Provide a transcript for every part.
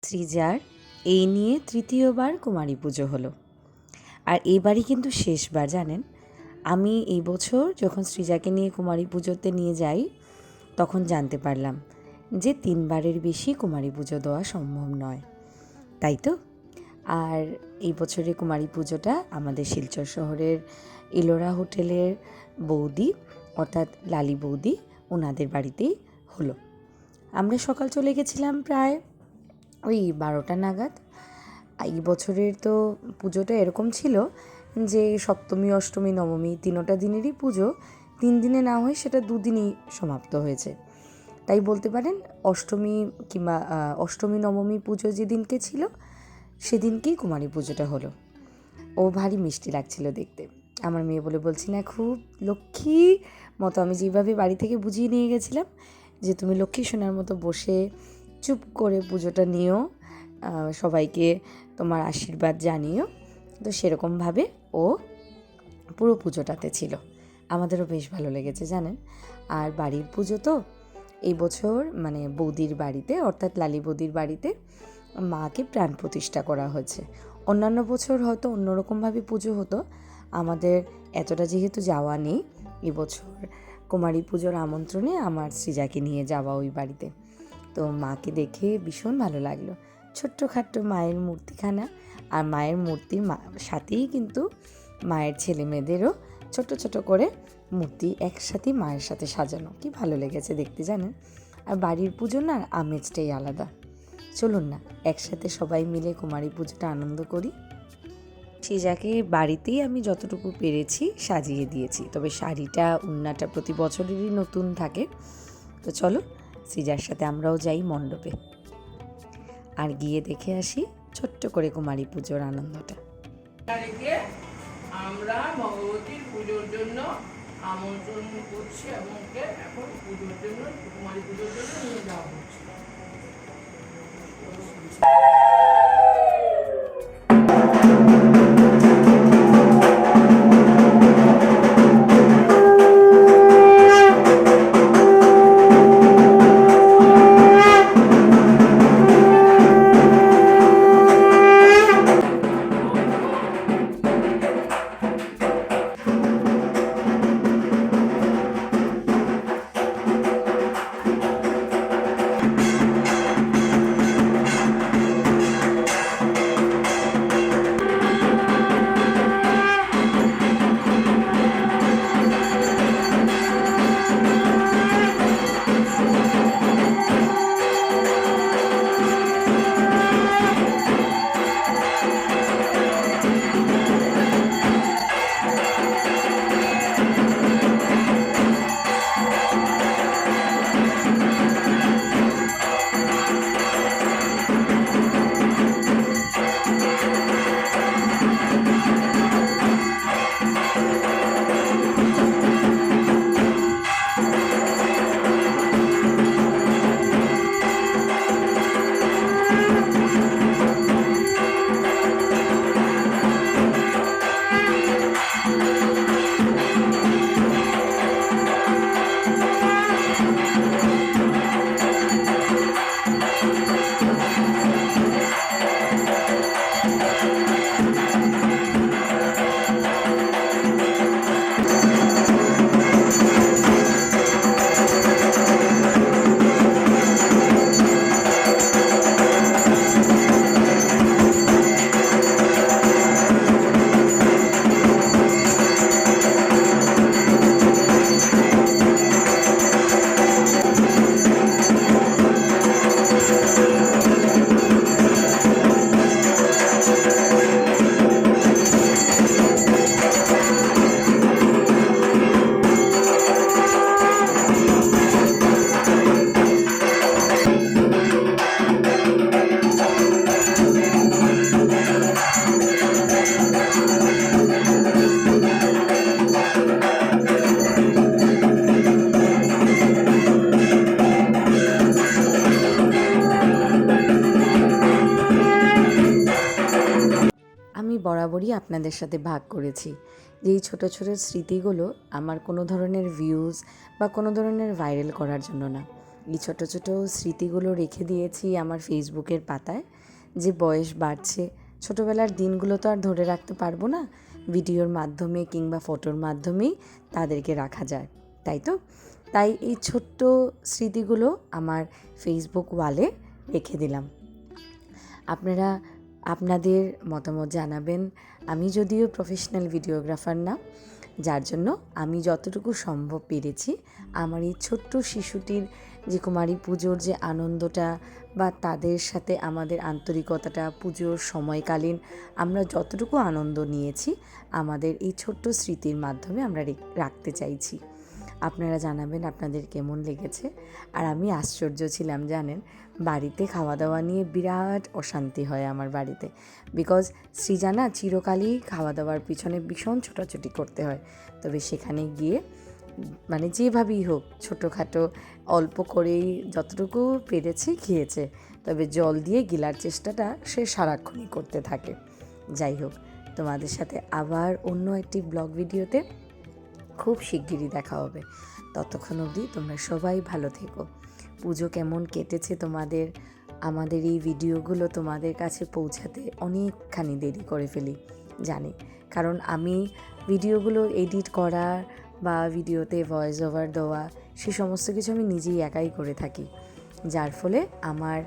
সৃজার এই নিয়ে তৃতীয়বার কুমারী পুজো হলো। আর এইবারই কিন্তু শেষবার, জানেন। আমি এই বছর যখন সৃজাকে নিয়ে কুমারী পুজোতে নিয়ে যাই তখন জানতে পারলাম যে 3বারের বেশি কুমারী পুজো দেওয়া সম্ভব নয়, তাই তো। আর এই বছরের কুমারী পুজোটা আমাদের শিলচর শহরের ইলোরা হোটেলের বৌদি, অর্থাৎ লালি বৌদি, ওনাদের বাড়িতেই হলো। আমরা সকাল চলে গেছিলাম প্রায় ওই 12টা নাগাদ। এই বছরের তো পুজোটা এরকম ছিল যে সপ্তমী, অষ্টমী, নবমী 3টা দিনেরই পুজো 3 দিনে না হয়ে সেটা 2 দিনেই সমাপ্ত হয়েছে। তাই বলতে পারেন অষ্টমী কিংবা অষ্টমী নবমী পুজো যেদিনকে ছিল সেদিনকেই কুমারী পুজোটা হলো। ও ভারী মিষ্টি লাগছিল দেখতে। আমার মেয়ে বলছি না, খুব লক্ষ্মী মতো, আমি যেভাবে বাড়ি থেকে বুঝিয়ে নিয়ে গেছিলাম যে তুমি লক্ষ্মী সোনার মতো বসে চুপ করে পুজোটা নিও, সবাইকে তোমার আশীর্বাদ জানিও, তো সেরকমভাবে ও পুরো পুজোটাতে ছিল। আমাদেরও বেশ ভালো লেগেছে, জানেন। আর বাড়ির পুজো তো এই বছর মানে বৌদির বাড়িতে, অর্থাৎ লালি বৌদির বাড়িতে মাকে প্রাণ প্রতিষ্ঠা করা হয়েছে। অন্যান্য বছর হয়তো অন্যরকমভাবে পুজো হতো, আমাদের এতটা যেহেতু যাওয়া নেই, এবছর কুমারী পুজোর আমন্ত্রণে আমার সৃজাকে নিয়ে যাওয়া ওই বাড়িতে। তো মাকে দেখে ভীষণ ভালো লাগলো। ছোট্টখাট্ট মায়ের মূর্তিখানা, আর মায়ের মূর্তির সাথেই কিন্তু মায়ের ছেলে মেয়েদেরও ছোট ছোট করে মূর্তি একসাথে মায়ের সাথে সাজানো, কি ভালো লেগেছে দেখতে, জানেন। আর বাড়ির পুজো না আমেজটাই আলাদা। চলুন না একসাথে সবাই মিলে কুমারী পুজোটা আনন্দ করি। সৃজাকে বাড়িতেই আমি যতটুকু পেরেছি সাজিয়ে দিয়েছি, তবে শাড়িটা ওড়নাটা প্রতি বছরেরই নতুন থাকে। তো চলো সৃজার সাথে আমরাও যাই মণ্ডপে, আর গিয়ে দেখে আসি ছোট্ট করে কুমারী পুজোর আনন্দটা। আমরা ভগবতীর পুজোর জন্য আমন্ত্রণ করছি এবং এখন পুজোর জন্য কুমারী পুজোর জন্য নিয়ে যাওয়া হচ্ছে। আমি বরাবরই আপনাদের সাথে ভাগ করেছি যে এই ছোটো ছোটো স্মৃতিগুলো আমার কোনো ধরনের ভিউজ বা কোনো ধরনের ভাইরাল করার জন্য না, এই ছোট ছোট স্মৃতিগুলো রেখে দিয়েছি আমার ফেসবুকের পাতায়। যে বয়স বাড়ছে, ছোটোবেলার দিনগুলো তো আর ধরে রাখতে পারবো না, ভিডিওর মাধ্যমে কিংবা ফটোর মাধ্যমেই তাদেরকে রাখা যায়, তাই তো? তাই এই ছোট্ট স্মৃতিগুলো আমার ফেসবুক ওয়ালে রেখে দিলাম। আপনারা আপনাদের মতামত জানাবেন। আমি যদিও প্রফেশনাল ভিডিওগ্রাফার না, যার জন্য আমি যতটুকু সম্ভব পেরেছি আমার এই ছোট্ট শিশুটির যে কুমারী পুজোর যে আনন্দটা বা তাদের সাথে আমাদের আন্তরিকতাটা, পুজোর সময়কালীন আমরা যতটুকু আনন্দ নিয়েছি আমাদের এই ছোট্ট স্মৃতির মাধ্যমে আমরা রাখতে চাইছি। আপনারা জানাবেন আপনাদের কেমন লেগেছে। আর আমি আশ্চর্য ছিলাম জানেন, বাড়িতে খাওয়া দাওয়া নিয়ে বিরাট অশান্তি হয় আমার বাড়িতে, বিকজ সৃজা চিরকালই খাওয়া দাওয়ার পিছনে ভীষণ ছোটাছুটি করতে হয়। তবে সেখানে গিয়ে মানে যেভাবেই হোক ছোটোখাটো অল্প করেই যতটুকু পেরেছে খেয়েছে, তবে জল দিয়ে গিলার চেষ্টাটা সে সারাক্ষণই করতে থাকে। যাই হোক, তোমাদের সাথে আবার অন্য একটি ব্লগ ভিডিওতে খুব শিগগিরই দেখা হবে। ততক্ষণ অবধি তোমরা সবাই ভালো থেকো। পুজো কেমন কেটেছে তোমাদের? আমাদের এই ভিডিওগুলো তোমাদের কাছে পৌঁছাতে অনেকখানি দেরি করে ফেলি জানি, কারণ আমি ভিডিওগুলো এডিট করা বা ভিডিওতে ভয়েস ওভার দেওয়া সে সমস্ত কিছু আমি নিজেই একাই করে থাকি, যার ফলে আমার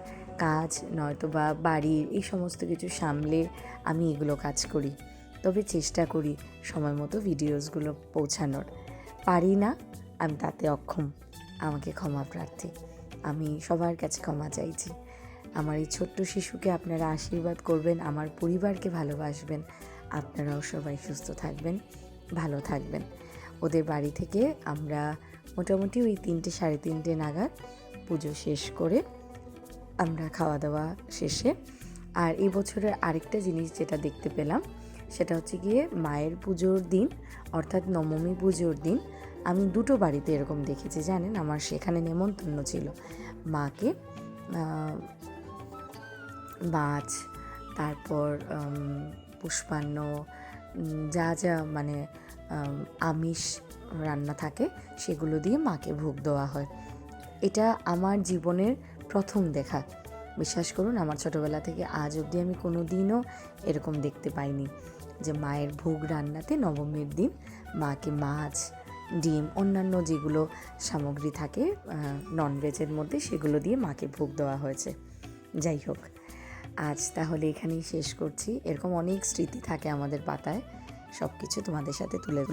কাজ নয়তো বা বাড়ির এই সমস্ত কিছু সামলে আমি এগুলো কাজ করি। তবে চেষ্টা করি সময় মতো ভিডিওসগুলো পৌঁছানোর। পারি না, আমি তাতে অক্ষম, আমাকে ক্ষমা প্রার্থী। আমি সবার কাছে ক্ষমা চাইছি। আমার এই ছোট্ট শিশুকে আপনারা আশীর্বাদ করবেন, আমার পরিবারকে ভালোবাসবেন। আপনারাও সবাই সুস্থ থাকবেন, ভালো থাকবেন। ওদের বাড়ি থেকে আমরা মোটামুটি ওই 3টে সাড়ে 3টে নাগাদ পুজো শেষ করে আমরা খাওয়া দাওয়া শেষে। আর এই বছরের আরেকটা জিনিস যেটা দেখতে পেলাম সেটা হচ্ছে গিয়ে মায়ের পুজোর দিন, অর্থাৎ নবমী পুজোর দিন আমি দুটো বাড়িতে এরকম দেখেছি জানেন। আমার সেখানে নেমন্তন্ন ছিল, মাকে মাছ, তারপর পুষ্পান্ন, যা যা মানে আমিষ রান্না থাকে সেগুলো দিয়ে মাকে ভোগ দেওয়া হয়। এটা আমার জীবনের প্রথম দেখা। বিশ্বাস করুন, আমার ছোটোবেলা থেকে আজ অবধি আমি কোনো দিনও এরকম দেখতে পাইনি যে মায়ের ভোগ রান্নাতে নবমীর দিন মাকে মাছ, ডিম, অন্যান্য যেগুলো সামগ্রী থাকে ননভেজের মধ্যে সেগুলো দিয়ে মাকে ভোগ দেওয়া হয়েছে। যাই হোক, আজ তাহলে এখানেই শেষ করছি। এরকম অনেক স্মৃতি থাকে আমাদের পাতায়, সব কিছু তোমাদের সাথে তুলে